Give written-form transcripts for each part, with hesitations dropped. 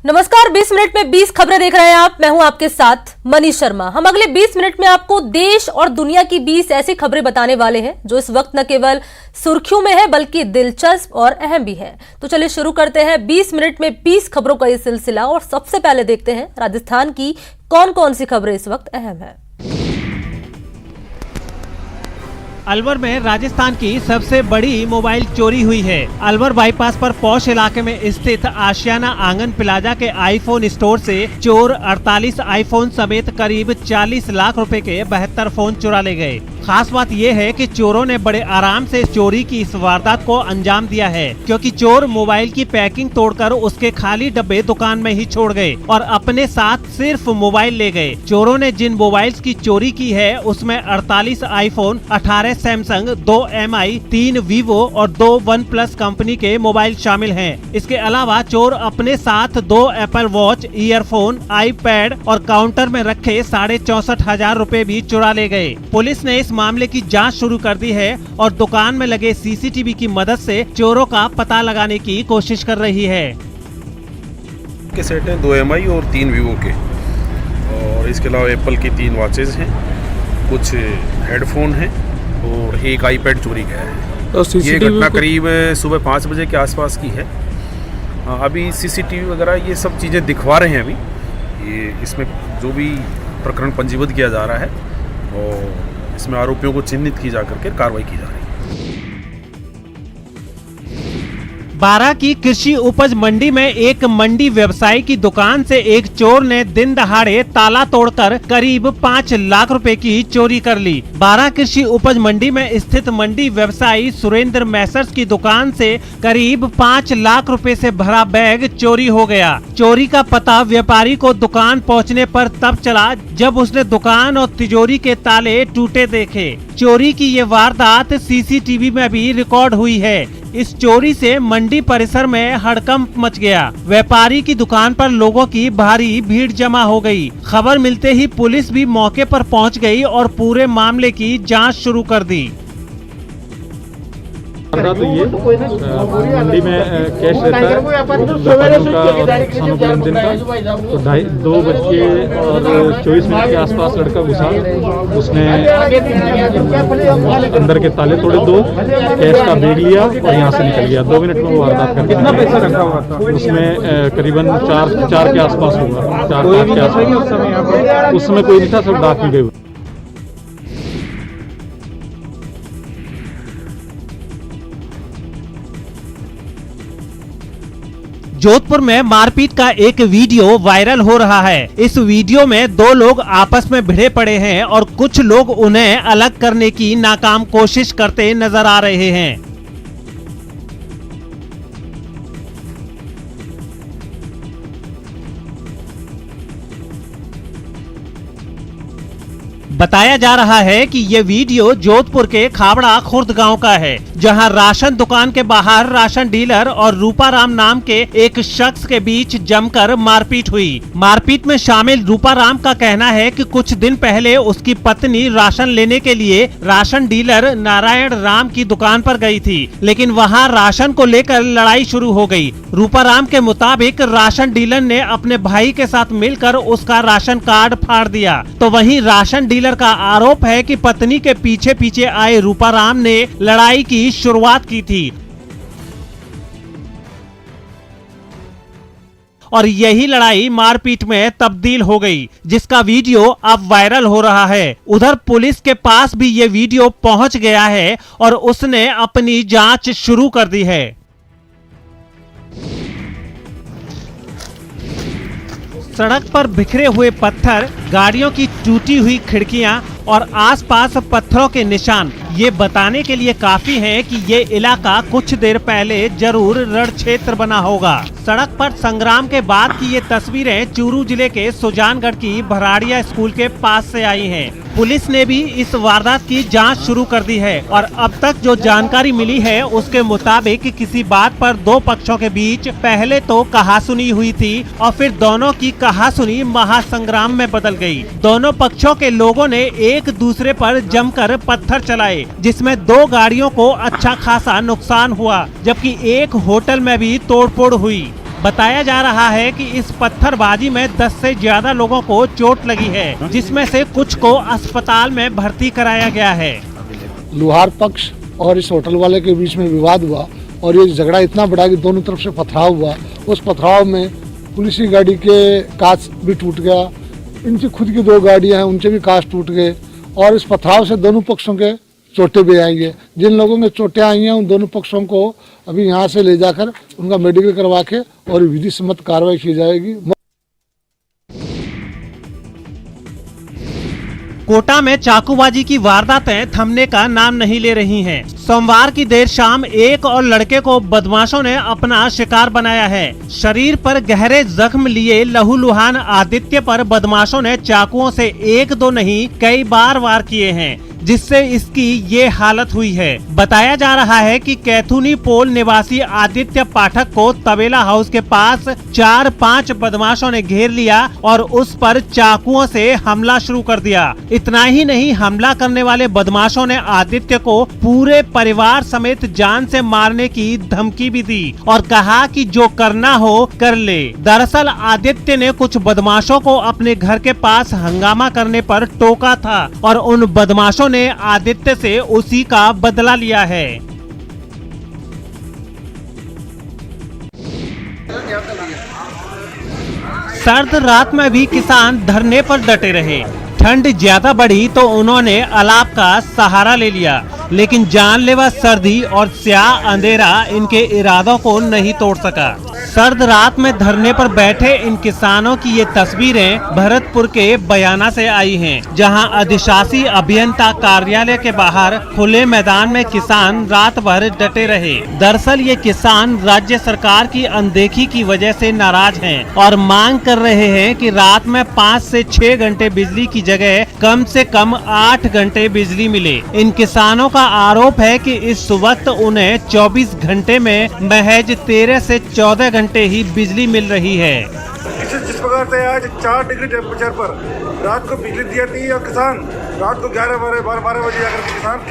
नमस्कार, 20 मिनट में 20 खबरें देख रहे हैं आप। मैं हूं आपके साथ मनीष शर्मा। हम अगले 20 मिनट में आपको देश और दुनिया की 20 ऐसी खबरें बताने वाले हैं जो इस वक्त न केवल सुर्खियों में है बल्कि दिलचस्प और अहम भी है। तो चलिए शुरू करते हैं 20 मिनट में 20 खबरों का ये सिलसिला। और सबसे पहले देखते हैं राजस्थान की कौन कौन सी खबरें इस वक्त अहम है। अलवर में राजस्थान की सबसे बड़ी मोबाइल चोरी हुई है। अलवर बाईपास पर पौष इलाके में स्थित आशियाना आंगन प्लाजा के आईफोन स्टोर से चोर 48 आईफोन समेत करीब 40 लाख रुपए के 72 फोन चुरा ले गए। खास बात यह है कि चोरों ने बड़े आराम से चोरी की इस वारदात को अंजाम दिया है, क्योंकि चोर मोबाइल की पैकिंग तोड़कर उसके खाली डब्बे दुकान में ही छोड़ गए और अपने साथ सिर्फ मोबाइल ले गए। चोरों ने जिन मोबाइल्स की चोरी की है उसमें 48 आईफोन, 18 सैमसंग, 2 MI, 3 वीवो और 2 OnePlus कंपनी के मोबाइल शामिल हैं। इसके अलावा चोर अपने साथ 2 एप्पल वॉच, ईयरफोन, आईपैड और काउंटर में रखे 64,500 रुपए भी चुरा ले गए। पुलिस ने इस मामले की जांच शुरू कर दी है और दुकान में लगे CCTV की मदद से चोरों का पता लगाने की कोशिश कर रही है। के सेट हैं 2 MI और 3 वीवो के, और इसके अलावा एप्पल की 3 वॉचेज हैं, कुछ हेडफोन हैं और एक आईपैड चोरी गया है। तो ये घटना करीब सुबह 5 बजे के आसपास की है। अभी CCTV वगैरह ये सब चीज़ें दिखवा रहे हैं। अभी ये इसमें जो भी प्रकरण पंजीबद्ध किया जा रहा है और इसमें आरोपियों को चिन्हित की जाकर के कार्रवाई की जा रही है। बारां की कृषि उपज मंडी में एक मंडी व्यवसायी की दुकान से एक चोर ने दिन दहाड़े ताला तोड़कर करीब 5 लाख रुपए की चोरी कर ली। बारां कृषि उपज मंडी में स्थित मंडी व्यवसायी सुरेंद्र मैसर्स की दुकान से करीब 5 लाख रुपए से भरा बैग चोरी हो गया। चोरी का पता व्यापारी को दुकान पहुंचने पर तब चला जब उसने दुकान और तिजोरी के ताले टूटे देखे। चोरी की ये वारदात CCTV में भी रिकॉर्ड हुई है। इस चोरी से मंडी परिसर में हड़कंप मच गया। व्यापारी की दुकान पर लोगों की भारी भीड़ जमा हो गई। खबर मिलते ही पुलिस भी मौके पर पहुंच गई और पूरे मामले की जांच शुरू कर दी। तो ये मंडी में कैश रहता है दुकानों का और किसानों के लेन देन का। तो 2:24 के आसपास लड़का घुसा, उसने अंदर के ताले तोड़े, 2 कैश का बैग लिया और यहाँ से निकल गया। 2 मिनट में वो वारदात कर। कितना पैसा रखा हुआ था उसमें? करीबन 4 के आसपास होगा। 4 के आसपास। उस समय कोई नहीं था, सब डाक में गए। जोधपुर में मारपीट का एक वीडियो वायरल हो रहा है। इस वीडियो में 2 लोग आपस में भिड़े पड़े हैं और कुछ लोग उन्हें अलग करने की नाकाम कोशिश करते नजर आ रहे हैं। बताया जा रहा है कि ये वीडियो जोधपुर के खाबड़ा खुर्द गांव का है, जहां राशन दुकान के बाहर राशन डीलर और रूपाराम नाम के एक शख्स के बीच जमकर मारपीट हुई। मारपीट में शामिल रूपाराम का कहना है कि कुछ दिन पहले उसकी पत्नी राशन लेने के लिए राशन डीलर नारायण राम की दुकान पर गई थी, लेकिन वहां राशन को लेकर लड़ाई शुरू हो गई। रूपाराम के मुताबिक राशन डीलर ने अपने भाई के साथ मिलकर उसका राशन कार्ड फाड़ दिया। तो वहीं राशन डीलर का आरोप है कि पत्नी के पीछे पीछे आए रूपाराम ने लड़ाई की शुरुआत की थी और यही लड़ाई मारपीट में तब्दील हो गई, जिसका वीडियो अब वायरल हो रहा है। उधर पुलिस के पास भी ये वीडियो पहुंच गया है और उसने अपनी जांच शुरू कर दी है। सड़क पर बिखरे हुए पत्थर, गाड़ियों की टूटी हुई खिड़कियां और आसपास पत्थरों के निशान ये बताने के लिए काफी है कि ये इलाका कुछ देर पहले जरूर रण क्षेत्र बना होगा। सड़क पर संग्राम के बाद की ये तस्वीरें चूरू जिले के सुजानगढ़ की भराड़िया स्कूल के पास से आई हैं। पुलिस ने भी इस वारदात की जांच शुरू कर दी है और अब तक जो जानकारी मिली है उसके मुताबिक किसी बात पर 2 पक्षों के बीच पहले तो कहासुनी हुई थी और फिर दोनों की कहासुनी महासंग्राम में बदल गई। दोनों पक्षों के लोगों ने एक दूसरे पर जमकर पत्थर चलाए, जिसमें 2 गाड़ियों को अच्छा खासा नुकसान हुआ, जबकि एक होटल में भी तोड़फोड़ हुई। बताया जा रहा है कि इस पत्थरबाजी में 10 से ज्यादा लोगों को चोट लगी है, जिसमें से कुछ को अस्पताल में भर्ती कराया गया है। लोहार पक्ष और इस होटल वाले के बीच में विवाद हुआ और ये झगड़ा इतना बड़ा कि दोनों तरफ से पथराव हुआ। उस पथराव में पुलिस की गाड़ी के कांच भी टूट गया, इनकी खुद की 2 गाड़ियां हैं उनसे भी कांच टूट गए और इस पथराव से दोनों पक्षों के चोटें भी आई है। जिन लोगों के चोटें आई हैं उन दोनों पक्षों को अभी यहाँ से ले जाकर उनका मेडिकल करवा के और विधि सम्मत कार्रवाई की जाएगी। कोटा में चाकूबाजी की वारदातें थमने का नाम नहीं ले रही हैं। सोमवार की देर शाम एक और लड़के को बदमाशों ने अपना शिकार बनाया है। शरीर पर गहरे जख्म लिए लहूलुहान आदित्य पर बदमाशों ने चाकुओं से 1-2 नहीं कई बार वार किए हैं, जिससे इसकी ये हालत हुई है। बताया जा रहा है कि कैथुनी पोल निवासी आदित्य पाठक को तबेला हाउस के पास 4-5 बदमाशों ने घेर लिया और उस पर चाकुओं से हमला शुरू कर दिया। इतना ही नहीं, हमला करने वाले बदमाशों ने आदित्य को पूरे परिवार समेत जान से मारने की धमकी भी दी और कहा कि जो करना हो कर ले। दरअसल आदित्य ने कुछ बदमाशों को अपने घर के पास हंगामा करने पर टोका था और उन बदमाशों ने आदित्य से उसी का बदला लिया है। सर्द रात में भी किसान धरने पर डटे रहे। ठंड ज्यादा बढ़ी तो उन्होंने अलाव का सहारा ले लिया, लेकिन जानलेवा सर्दी और स्याह अंधेरा इनके इरादों को नहीं तोड़ सका। सर्द रात में धरने पर बैठे इन किसानों की ये तस्वीरें भरतपुर के बयाना से आई हैं, जहां अधिशासी अभियंता कार्यालय के बाहर खुले मैदान में किसान रात भर डटे रहे। दरअसल ये किसान राज्य सरकार की अनदेखी की वजह से नाराज हैं और मांग कर रहे हैं कि रात में 5 से 6 घंटे बिजली की जगह कम से कम 8 घंटे बिजली मिले। इन किसानों का आरोप है कि इस वक्त उन्हें 24 घंटे में महज 13 से 14 घंटे ही बिजली मिल रही है। जिस प्रकार से आज 4 डिग्री टेम्परेचर पर रात को बिजली दी जाती है और किसान रात को 11-12 बजे आकर किसान हो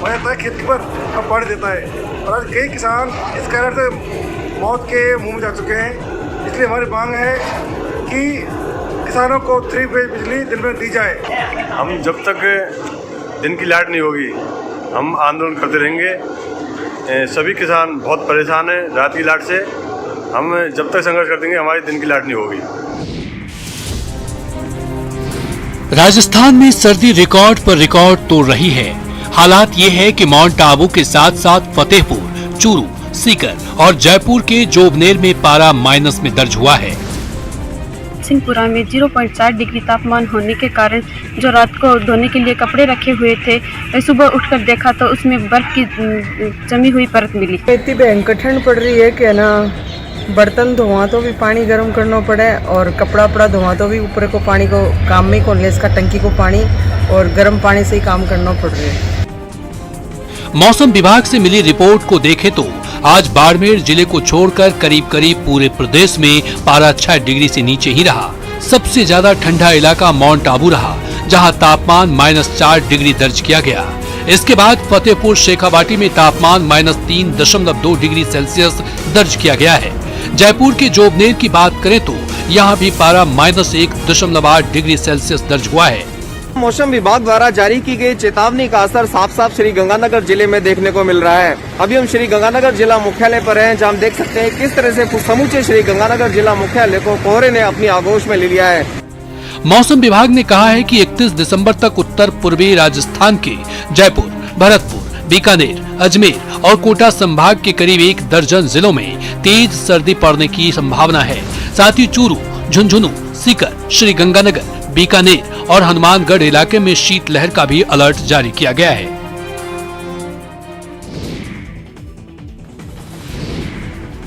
जाता है खेती पर अब पानी देता है और आज कई किसान इस कारण से मौत के मुंह में जा चुके हैं। इसलिए हमारी मांग है कि किसानों को 3 फेज बिजली दिन में दी जाए। हम जब तक दिन की लाइट नहीं होगी हम आंदोलन करते रहेंगे। सभी किसान बहुत परेशान हैं रात की लाइट से। हम जब तक संघर्ष कर देंगे हमारी दिन की लाइट नहीं होगी। राजस्थान में सर्दी रिकॉर्ड पर रिकॉर्ड तोड़ रही है। हालात ये है कि माउंट आबू के साथ साथ फतेहपुर, चूरू, सीकर और जयपुर के जोबनेर में पारा माइनस में दर्ज हुआ है। सिंहपुरा में 0.4 डिग्री तापमान होने के कारण जो रात को धोने के लिए कपड़े रखे हुए थे, सुबह उठकर देखा तो उसमें बर्फ की जमी हुई परत मिली। इतनी भयंकर ठंड पड़ रही है कि ना बर्तन धोवा तो भी पानी गर्म करना पड़े और कपड़ा धोवा तो भी ऊपर को पानी को काम में खोलने इसका टंकी को पानी और गर्म पानी से ही काम करना पड़ रहा है। मौसम विभाग से मिली रिपोर्ट को देखें तो आज बाड़मेर जिले को छोड़कर करीब पूरे प्रदेश में पारा 6 डिग्री से नीचे ही रहा। सबसे ज्यादा ठंडा इलाका माउंट आबू रहा, जहां तापमान -4 डिग्री दर्ज किया गया। इसके बाद फतेहपुर शेखावाटी में तापमान -3.2 डिग्री सेल्सियस दर्ज किया गया है। जयपुर के जोबनेर की बात करें तो यहाँ भी पारा -1.8 डिग्री सेल्सियस दर्ज हुआ है। मौसम विभाग द्वारा जारी की गई चेतावनी का असर साफ साफ श्री गंगानगर जिले में देखने को मिल रहा है। अभी हम श्री गंगानगर जिला मुख्यालय पर हैं, जहां हम देख सकते हैं किस तरह से समूचे श्री गंगानगर जिला मुख्यालय को कोहरे ने अपनी आगोश में ले लिया है। मौसम विभाग ने कहा है कि 31 दिसंबर तक उत्तर पूर्वी राजस्थान के जयपुर, भरतपुर, बीकानेर, अजमेर और कोटा संभाग के करीब 1 दर्जन जिलों में तेज सर्दी पड़ने की संभावना है। साथ ही चूरू, झुंझुनू, सीकर, श्री गंगानगर, बीकानेर और हनुमानगढ़ इलाके में शीतलहर का भी अलर्ट जारी किया गया है।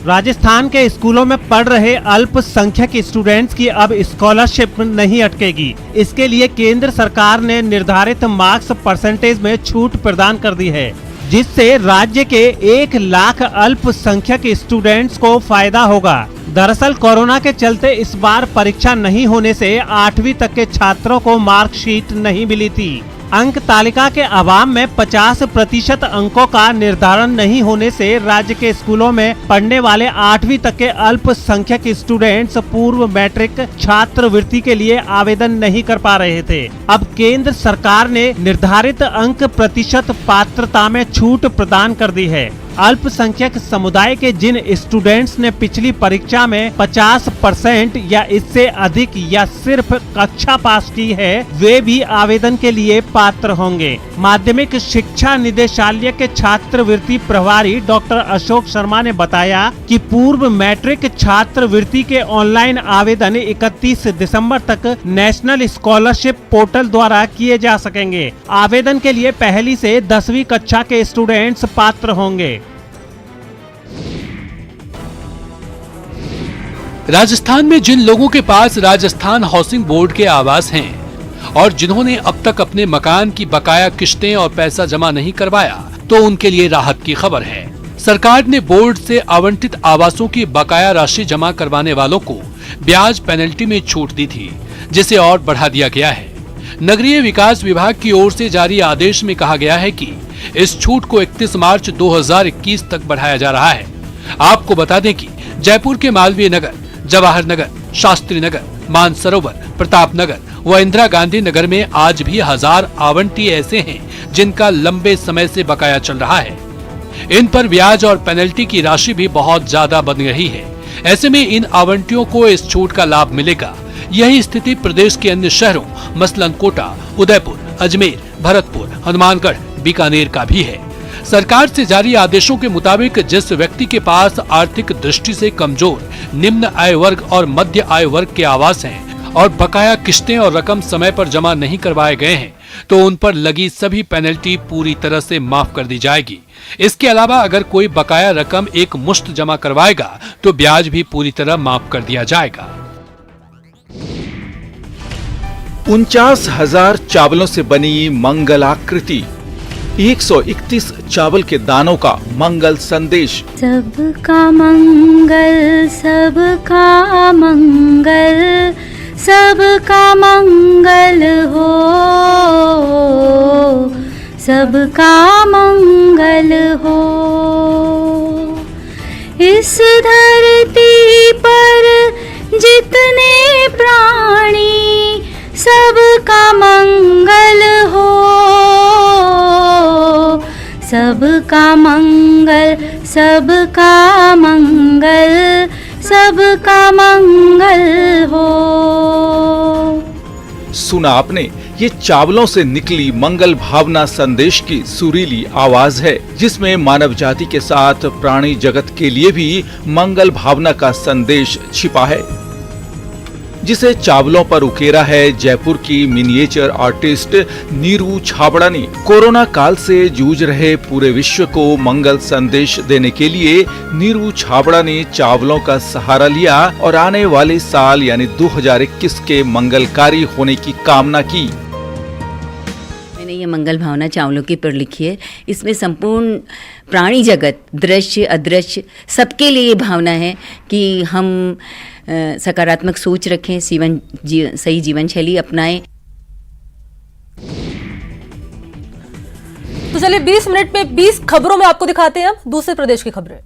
राजस्थान के स्कूलों में पढ़ रहे अल्पसंख्यक स्टूडेंट्स की अब स्कॉलरशिप नहीं अटकेगी। इसके लिए केंद्र सरकार ने निर्धारित मार्क्स परसेंटेज में छूट प्रदान कर दी है, जिससे राज्य के 1 लाख अल्पसंख्यक स्टूडेंट्स को फायदा होगा। दरअसल कोरोना के चलते इस बार परीक्षा नहीं होने से 8वीं तक के छात्रों को मार्कशीट नहीं मिली थी। अंक तालिका के अभाव में 50% अंकों का निर्धारण नहीं होने से राज्य के स्कूलों में पढ़ने वाले 8वीं तक के अल्पसंख्यक स्टूडेंट्स पूर्व मैट्रिक छात्रवृत्ति के लिए आवेदन नहीं कर पा रहे थे। अब केंद्र सरकार ने निर्धारित अंक प्रतिशत पात्रता में छूट प्रदान कर दी है। अल्पसंख्यक समुदाय के जिन स्टूडेंट्स ने पिछली परीक्षा में 50% या इससे अधिक या सिर्फ कक्षा पास की है, वे भी आवेदन के लिए पात्र होंगे। माध्यमिक शिक्षा निदेशालय के छात्रवृत्ति प्रभारी डॉक्टर अशोक शर्मा ने बताया कि पूर्व मैट्रिक छात्रवृत्ति के ऑनलाइन आवेदन 31 दिसंबर तक नेशनल स्कॉलरशिप पोर्टल द्वारा किए जा सकेंगे। आवेदन के लिए पहली से 10वीं कक्षा के स्टूडेंट्स पात्र होंगे। राजस्थान में जिन लोगों के पास राजस्थान हाउसिंग बोर्ड के आवास हैं और जिन्होंने अब तक अपने मकान की बकाया किस्तें और पैसा जमा नहीं करवाया, तो उनके लिए राहत की खबर है। सरकार ने बोर्ड से आवंटित आवासों की बकाया राशि जमा करवाने वालों को ब्याज पेनल्टी में छूट दी थी, जिसे और बढ़ा दिया गया है। नगरीय विकास विभाग की ओर से जारी आदेश में कहा गया है कि इस छूट को 31 मार्च 2021 तक बढ़ाया जा रहा है। आपको बता दें कि जयपुर के मालवीय नगर, जवाहर नगर, शास्त्री नगर, मानसरोवर, प्रताप नगर व इंदिरा गांधी नगर में आज भी 1000 आवंटी ऐसे हैं जिनका लंबे समय से बकाया चल रहा है। इन पर ब्याज और पेनल्टी की राशि भी बहुत ज्यादा बन रही है। ऐसे में इन आवंटियों को इस छूट का लाभ मिलेगा। यही स्थिति प्रदेश के अन्य शहरों मसलन कोटा, उदयपुर, अजमेर, भरतपुर, हनुमानगढ़, बीकानेर का भी है। सरकार से जारी आदेशों के मुताबिक जिस व्यक्ति के पास आर्थिक दृष्टि से कमजोर, निम्न आय वर्ग और मध्य आय वर्ग के आवास हैं और बकाया किस्तें और रकम समय पर जमा नहीं करवाए गए हैं, तो उन पर लगी सभी पेनल्टी पूरी तरह से माफ कर दी जाएगी। इसके अलावा अगर कोई बकाया रकम एक मुश्त जमा करवाएगा तो ब्याज भी पूरी तरह माफ कर दिया जाएगा। 49,000 चावलों से बनी मंगलाकृति, 131 चावल के दानों का मंगल संदेश। सबका मंगल, सबका मंगल, सबका मंगल हो, सबका मंगल हो। इस धरती पर जितने प्राणी, सबका मंगल हो, सबका मंगल, सबका मंगल, सबका मंगल हो। सुना आपने, ये चावलों से निकली मंगल भावना संदेश की सुरीली आवाज है, जिसमें मानव जाति के साथ प्राणी जगत के लिए भी मंगल भावना का संदेश छिपा है, जिसे चावलों पर उकेरा है जयपुर की मिनिएचर आर्टिस्ट नीरू छाबड़ा ने। कोरोना काल से जूझ रहे पूरे विश्व को मंगल संदेश देने के लिए नीरू छाबड़ा ने चावलों का सहारा लिया और आने वाले साल यानी 2021 के मंगलकारी होने की कामना की। मैंने ये मंगल भावना चावलों की पर लिखी है। इसमें संपूर्ण प्राणी जगत, दृश्य अदृश्य, सबके लिए भावना है कि हम सकारात्मक सोच रखें, सही जीवन शैली अपनाएं। तो चलिए 20 मिनट में 20 खबरों में आपको दिखाते हैं अब दूसरे प्रदेश की खबरें।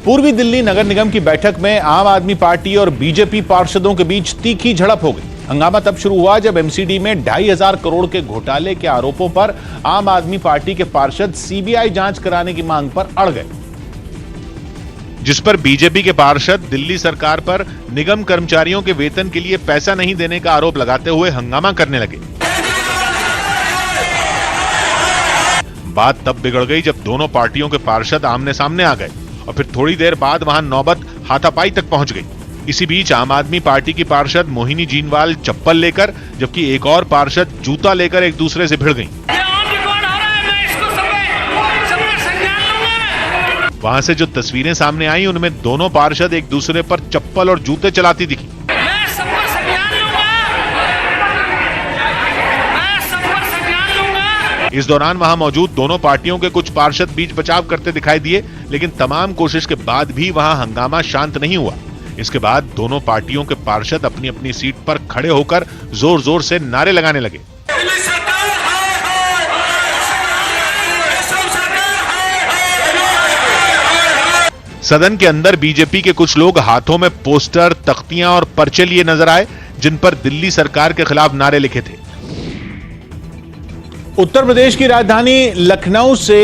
पूर्वी दिल्ली नगर निगम की बैठक में आम आदमी पार्टी और बीजेपी पार्षदों के बीच तीखी झड़प हो गई। हंगामा तब शुरू हुआ जब एमसीडी में 2,500 करोड़ के घोटाले के आरोपों पर आम आदमी पार्टी के पार्षद सीबीआई जांच कराने की मांग पर अड़ गए, जिस पर बीजेपी के पार्षद दिल्ली सरकार पर निगम कर्मचारियों के वेतन के लिए पैसा नहीं देने का आरोप लगाते हुए हंगामा करने लगे। बात तब बिगड़ गई जब दोनों पार्टियों के पार्षद आमने सामने आ गए और फिर थोड़ी देर बाद वहां नौबत हाथापाई तक पहुंच गई। इसी बीच आम आदमी पार्टी की पार्षद मोहिनी जीनवाल चप्पल लेकर, जबकि एक और पार्षद जूता लेकर एक दूसरे से भिड़ गईं। वहां से जो तस्वीरें सामने आई उनमें दोनों पार्षद एक दूसरे पर चप्पल और जूते चलाती दिखी। इस दौरान वहां मौजूद दोनों पार्टियों के कुछ पार्षद बीच बचाव करते दिखाई दिए, लेकिन तमाम कोशिश के बाद भी वहां हंगामा शांत नहीं हुआ। इसके बाद दोनों पार्टियों के पार्षद अपनी अपनी सीट पर खड़े होकर जोर जोर से नारे लगाने लगे। सदन के अंदर बीजेपी के कुछ लोग हाथों में पोस्टर, तख्तियां और पर्चे लिए नजर आए, जिन पर दिल्ली सरकार के खिलाफ नारे लिखे थे। उत्तर प्रदेश की राजधानी लखनऊ से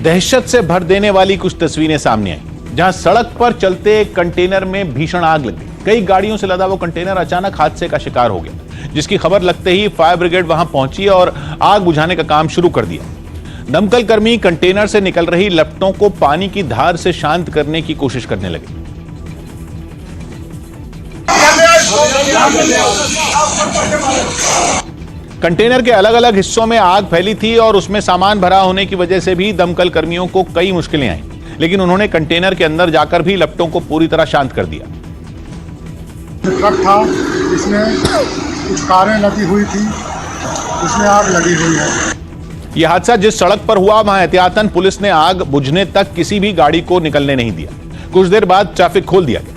दहशत से भर देने वाली कुछ तस्वीरें सामने आई, जहां सड़क पर चलते एक कंटेनर में भीषण आग लग गई। कई गाड़ियों से लदा वो कंटेनर अचानक हादसे का शिकार हो गया, जिसकी खबर लगते ही फायर ब्रिगेड वहां पहुंची और आग बुझाने का काम शुरू कर दिया। दमकल कर्मी कंटेनर से निकल रही लपटों को पानी की धार से शांत करने की कोशिश करने लगे। कंटेनर के अलग अलग हिस्सों में आग फैली थी और उसमें सामान भरा होने की वजह से भी दमकल कर्मियों को कई मुश्किलें आई, लेकिन उन्होंने कंटेनर के अंदर जाकर भी लपटों को पूरी तरह शांत कर दिया। ट्रक था, इसमें कुछ कारें लगी हुई थी, उसमें आग लगी हुई है। यह हादसा जिस सड़क पर हुआ वहां एहतियातन पुलिस ने आग बुझने तक किसी भी गाड़ी को निकलने नहीं दिया। कुछ देर बाद ट्रैफिक खोल दिया गया।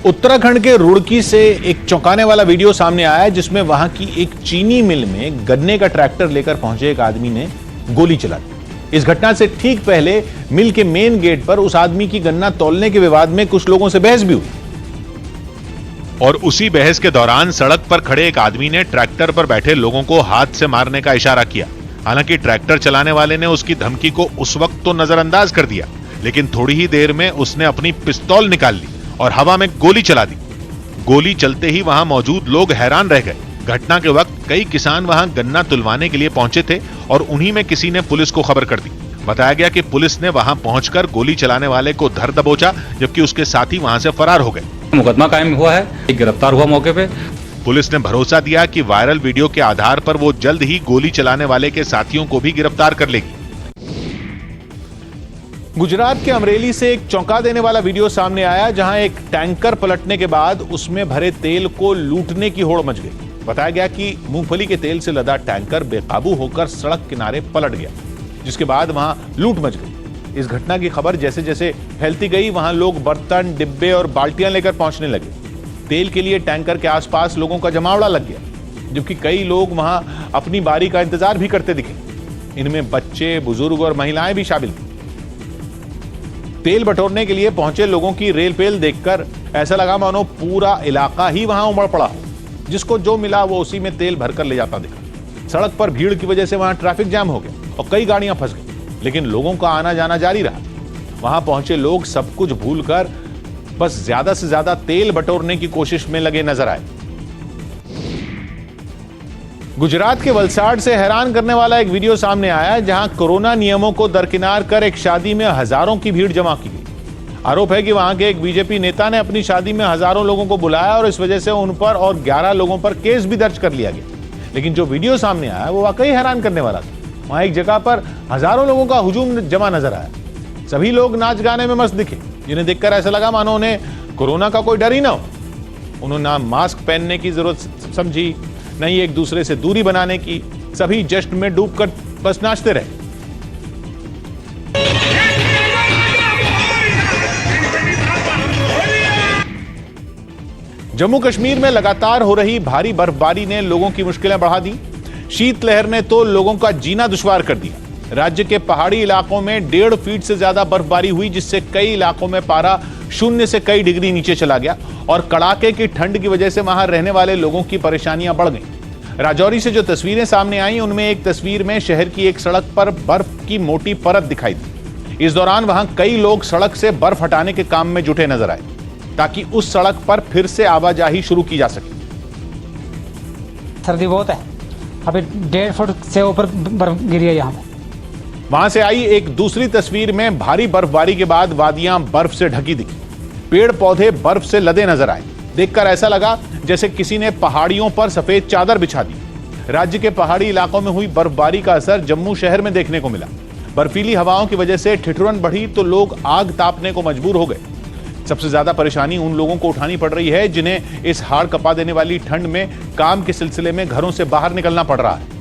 उत्तराखंड के रुड़की से एक चौंकाने वाला वीडियो सामने आया, जिसमें वहां की एक चीनी मिल में गन्ने का ट्रैक्टर लेकर पहुंचे एक आदमी ने गोली चला दी। इस घटना से ठीक पहले मिल के मेन गेट पर उस आदमी की गन्ना तौलने के विवाद में कुछ लोगों से बहस भी हुई, और उसी बहस के दौरान सड़क पर खड़े एक आदमी ने ट्रैक्टर पर बैठे लोगों को हाथ से मारने का इशारा किया। हालांकि ट्रैक्टर चलाने वाले ने उसकी धमकी को उस वक्त तो नजरअंदाज कर दिया, लेकिन थोड़ी ही देर में उसने अपनी पिस्तौल निकाल ली और हवा में गोली चला दी। गोली चलते ही वहां मौजूद लोग हैरान रह गए। घटना के वक्त कई किसान वहां गन्ना तुलवाने के लिए पहुंचे थे और उन्हीं में किसी ने पुलिस को खबर कर दी। बताया गया कि पुलिस ने वहां पहुंचकर गोली चलाने वाले को धर दबोचा, जबकि उसके साथी वहां से फरार हो गए। मुकदमा कायम हुआ है, गिरफ्तार हुआ मौके पे। पुलिस ने भरोसा दिया कि वायरल वीडियो के आधार पर वो जल्द ही गोली चलाने वाले के साथियों को भी गिरफ्तार कर लेगी। गुजरात के अमरेली से एक चौंका देने वाला वीडियो सामने आया, जहां एक टैंकर पलटने के बाद उसमें भरे तेल को लूटने की होड़ मच गई। बताया गया कि मूंगफली के तेल से लदा टैंकर बेकाबू होकर सड़क किनारे पलट गया, जिसके बाद वहां लूट मच गई। इस घटना की खबर जैसे जैसे फैलती गई, वहां लोग बर्तन, डिब्बे और बाल्टियां लेकर पहुंचने लगे। तेल के लिए टैंकर के आसपास लोगों का जमावड़ा लग गया, जबकि कई लोग वहां अपनी बारी का इंतजार भी करते दिखे। इनमें बच्चे, बुजुर्ग और महिलाएं भी शामिल थी। तेल बटोरने के लिए पहुंचे लोगों की रेल पेल देखकर ऐसा लगा मानो पूरा इलाका ही वहां उमड़ पड़ा हो। जिसको जो मिला वो उसी में तेल भरकर ले जाता दिखा। सड़क पर भीड़ की वजह से वहां ट्रैफिक जाम हो गया और कई गाड़ियां फंस गई, लेकिन लोगों का आना जाना जारी रहा। वहां पहुंचे लोग सब कुछ भूलकर बस ज्यादा से ज्यादा तेल बटोरने की कोशिश में लगे नजर आए। गुजरात के वलसाड से हैरान करने वाला एक वीडियो सामने आया, जहां कोरोना नियमों को दरकिनार कर एक शादी में हजारों की भीड़ जमा की गई। आरोप है कि वहां के एक बीजेपी नेता ने अपनी शादी में हजारों लोगों को बुलाया और इस वजह से उन पर और 11 लोगों पर केस भी दर्ज कर लिया गया। लेकिन जो वीडियो सामने आया वो वाकई हैरान करने वाला था। वहां एक जगह पर हजारों लोगों का हुजूम जमा नजर आया। सभी लोग नाच गाने में मस्त दिखे, जिन्हें देखकर ऐसा लगा मानो उन्हें कोरोना का कोई डर ही ना हो। उन्होंने ना मास्क पहनने की जरूरत समझी, न ही एक दूसरे से दूरी बनाने की। सभी जश्न में डूबकर बस नाचते रहे। जम्मू कश्मीर में लगातार हो रही भारी बर्फबारी ने लोगों की मुश्किलें बढ़ा दी। शीतलहर ने तो लोगों का जीना दुश्वार कर दिया। राज्य के पहाड़ी इलाकों में 1.5 फीट से ज्यादा बर्फबारी हुई, जिससे कई इलाकों में पारा 0 से कई डिग्री नीचे चला गया और कड़ाके की ठंड की वजह से वहां रहने वाले लोगों की परेशानियां बढ़ गईं। राजौरी से जो तस्वीरें सामने आई, उनमें एक तस्वीर में शहर की एक सड़क पर बर्फ की मोटी परत दिखाई दी। इस दौरान वहां कई लोग सड़क से बर्फ हटाने के काम में जुटे नजर आए, ताकि उस सड़क पर फिर से आवाजाही शुरू की जा सके। सर्दी बहुत है, अभी 1.5 फुट से ऊपर बर्फ गिरी है यहाँ पे। वहां से आई एक दूसरी तस्वीर में भारी बर्फबारी के बाद वादियां बर्फ से ढकी दिखी। पेड़ पौधे बर्फ से लदे नजर आए। देखकर ऐसा लगा जैसे किसी ने पहाड़ियों पर सफेद चादर बिछा दी। राज्य के पहाड़ी इलाकों में हुई बर्फबारी का असर जम्मू शहर में देखने को मिला। बर्फीली हवाओं की वजह से ठिठुरन बढ़ी तो लोग आग तापने को मजबूर हो गए। सबसे ज्यादा परेशानी उन लोगों को उठानी पड़ रही है जिन्हें इस हाड़ कपा देने वाली ठंड में काम के सिलसिले में घरों से बाहर निकलना पड़ रहा है।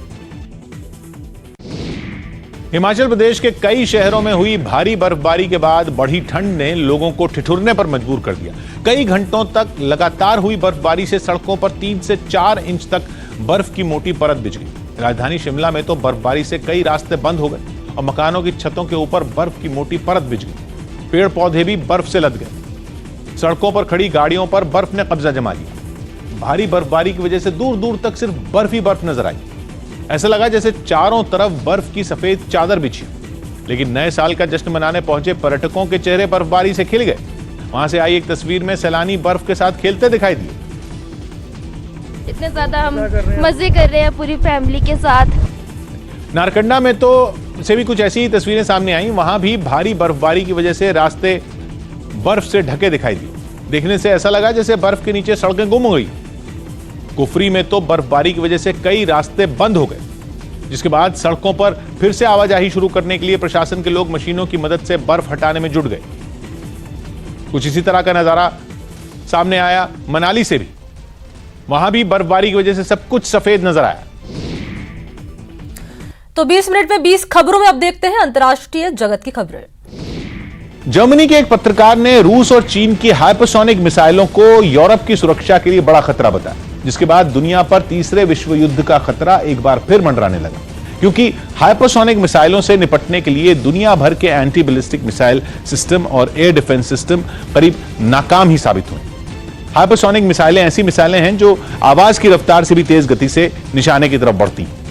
हिमाचल प्रदेश के कई शहरों में हुई भारी बर्फबारी के बाद बढ़ी ठंड ने लोगों को ठिठुरने पर मजबूर कर दिया। कई घंटों तक लगातार हुई बर्फबारी से सड़कों पर 3 से 4 इंच तक बर्फ की मोटी परत बिछ गई। राजधानी शिमला में तो बर्फबारी से कई रास्ते बंद हो गए और मकानों की छतों के ऊपर बर्फ की मोटी परत बिछ गई। पेड़ पौधे भी बर्फ से लद गए। सड़कों पर खड़ी गाड़ियों पर बर्फ ने कब्जा जमा लिया। भारी बर्फबारी की वजह से दूर दूर तक सिर्फ बर्फ ही बर्फ नजर आई। ऐसा लगा जैसे चारों तरफ बर्फ की सफेद चादर बिछी। लेकिन नए साल का जश्न मनाने पहुंचे पर्यटकों के चेहरे बर्फबारी से खिल गए। वहां से आई एक तस्वीर में सैलानी बर्फ के साथ खेलते दिखाई दिए। इतने ज्यादा हम मजे कर रहे हैं पूरी फैमिली के साथ। नारकंडा में तो से भी कुछ ऐसी ही तस्वीरें सामने आई। वहां भी भारी बर्फबारी की वजह से रास्ते बर्फ से ढके दिखाई दिए। देखने से ऐसा लगा जैसे बर्फ के नीचे सड़कें गुम हो गई। कुफरी में तो बर्फबारी की वजह से कई रास्ते बंद हो गए, जिसके बाद सड़कों पर फिर से आवाजाही शुरू करने के लिए प्रशासन के लोग मशीनों की मदद से बर्फ हटाने में जुट गए। कुछ इसी तरह का नजारा सामने आया मनाली से भी। वहां भी बर्फबारी की वजह से सब कुछ सफेद नजर आया। तो 20 मिनट में 20 खबरों में अब देखते हैं अंतर्राष्ट्रीय जगत की खबरें। जर्मनी के एक पत्रकार ने रूस और चीन की हाइपरसोनिक मिसाइलों को यूरोप की सुरक्षा के लिए बड़ा खतरा बताया, जिसके बाद दुनिया पर तीसरे विश्व युद्ध का खतरा एक बार फिर मंडराने लगा। क्योंकि हाइपरसोनिक मिसाइलों से निपटने के लिए दुनिया भर के एंटी बैलिस्टिक मिसाइल सिस्टम और एयर डिफेंस सिस्टम करीब नाकाम ही साबित हुए। हाइपरसोनिक मिसाइलें ऐसी मिसाइलें हैं जो आवाज की रफ्तार से भी तेज गति से निशाने की तरफ बढ़ती हैं।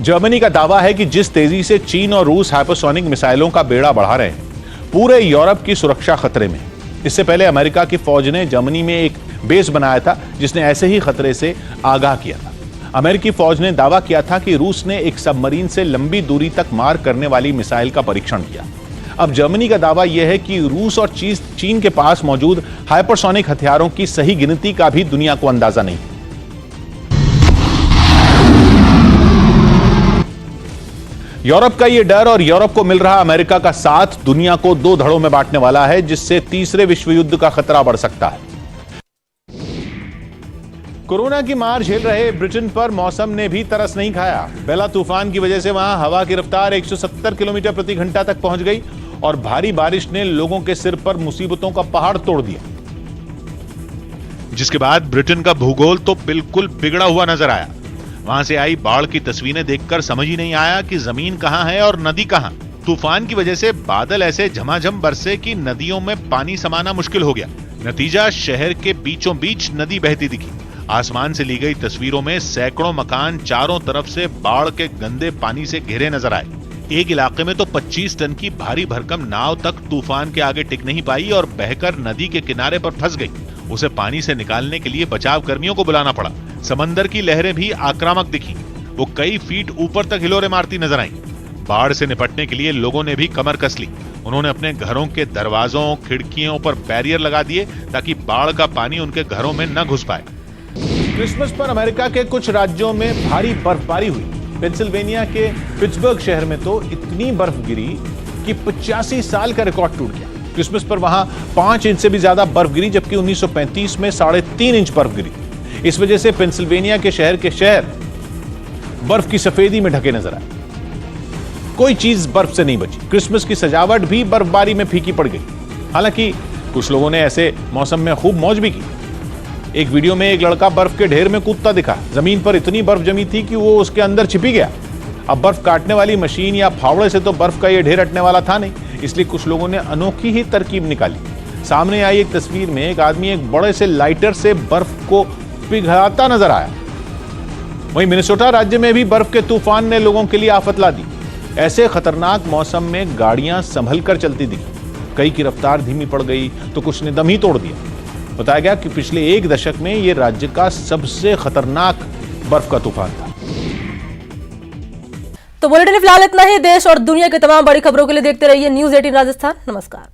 जर्मनी का दावा है कि जिस तेजी से चीन और रूस हाइपरसोनिक मिसाइलों का बेड़ा बढ़ा रहे हैं, पूरे यूरोप की सुरक्षा खतरे में है। इससे पहले अमेरिका की फौज ने जर्मनी में एक बेस बनाया था, जिसने ऐसे ही खतरे से आगाह किया था। अमेरिकी फौज ने दावा किया था कि रूस ने एक सबमरीन से लंबी दूरी तक मार करने वाली मिसाइल का परीक्षण किया। अब जर्मनी का दावा यह है कि रूस और चीन के पास मौजूद हाइपरसोनिक हथियारों की सही गिनती का भी दुनिया को अंदाजा नहीं। यूरोप का यह डर और यूरोप को मिल रहा अमेरिका का साथ दुनिया को 2 धड़ों में बांटने वाला है, जिससे तीसरे विश्व युद्ध का खतरा बढ़ सकता है। कोरोना की मार झेल रहे ब्रिटेन पर मौसम ने भी तरस नहीं खाया। बेला तूफान की वजह से वहां हवा की रफ्तार 170 किलोमीटर प्रति घंटा तक पहुंच गई और भारी बारिश ने लोगों के सिर पर मुसीबतों का पहाड़ तोड़ दिया। जिसके बाद ब्रिटेन का भूगोल तो बिल्कुल बिगड़ा हुआ नजर आया। वहां से आई बाढ़ की तस्वीरें देखकर समझ ही नहीं आया कि जमीन कहां है और नदी कहां। तूफान की वजह से बादल ऐसे झमाझम बरसे कि नदियों में पानी समाना मुश्किल हो गया। नतीजा शहर के बीचों बीच नदी बहती दिखी। आसमान से ली गई तस्वीरों में सैकड़ों मकान चारों तरफ से बाढ़ के गंदे पानी से घिरे नजर आए। एक इलाके में तो 25 टन की भारी भरकम नाव तक तूफान के आगे टिक नहीं पाई और बहकर नदी के किनारे पर फंस गई। उसे पानी से निकालने के लिए बचाव कर्मियों को बुलाना पड़ा। समंदर की लहरें भी आक्रामक दिखी। वो कई फीट ऊपर तक हिलोरे मारती नजर आईं। बाढ़ से निपटने के लिए लोगों ने भी कमर कस ली। उन्होंने अपने घरों के दरवाजों खिड़कियों पर बैरियर लगा दिए ताकि बाढ़ का पानी उनके घरों में न घुस पाए। क्रिसमस पर अमेरिका के कुछ राज्यों में भारी बर्फबारी हुई। पेंसिल्वेनिया के पिट्सबर्ग शहर में तो इतनी बर्फ गिरी कि 85 साल का रिकॉर्ड टूट गया। क्रिसमस पर वहां 5 इंच से भी ज्यादा बर्फ गिरी, जबकि 1935 में 3.5 इंच बर्फ गिरी। इस वजह से पेंसिल्वेनिया के शहर बर्फ की सफेदी में ढके नजर आए। कोई चीज बर्फ से नहीं बची। क्रिसमस की सजावट भी बर्फबारी में फीकी पड़ गई। हालांकि कुछ लोगों ने ऐसे मौसम में खूब मौज भी की। एक वीडियो में एक लड़का बर्फ के ढेर में कूदता दिखा। जमीन पर इतनी बर्फ जमी थी कि वो उसके अंदर छिपी गया। अब बर्फ काटने वाली मशीन या फावड़े से तो बर्फ का ये ढेर हटने वाला था नहीं, इसलिए कुछ लोगों ने अनोखी ही तरकीब निकाली। सामने आई एक तस्वीर में एक आदमी एक बड़े से लाइटर से बर्फ को पिघलाता नजर आया। वहीं मिनेसोटा राज्य में भी बर्फ के तूफान ने लोगों के लिए आफत ला दी। ऐसे खतरनाक मौसम में गाड़ियां संभल कर चलती दिखी। कई की रफ्तार धीमी पड़ गई तो कुछ ने दम ही तोड़ दिया। बताया गया कि पिछले 1 दशक में यह राज्य का सबसे खतरनाक बर्फ का तूफान था। तो बुलेटिन फिलहाल इतना ही। देश और दुनिया की तमाम बड़ी खबरों के लिए देखते रहिए न्यूज़ 18 राजस्थान। नमस्कार।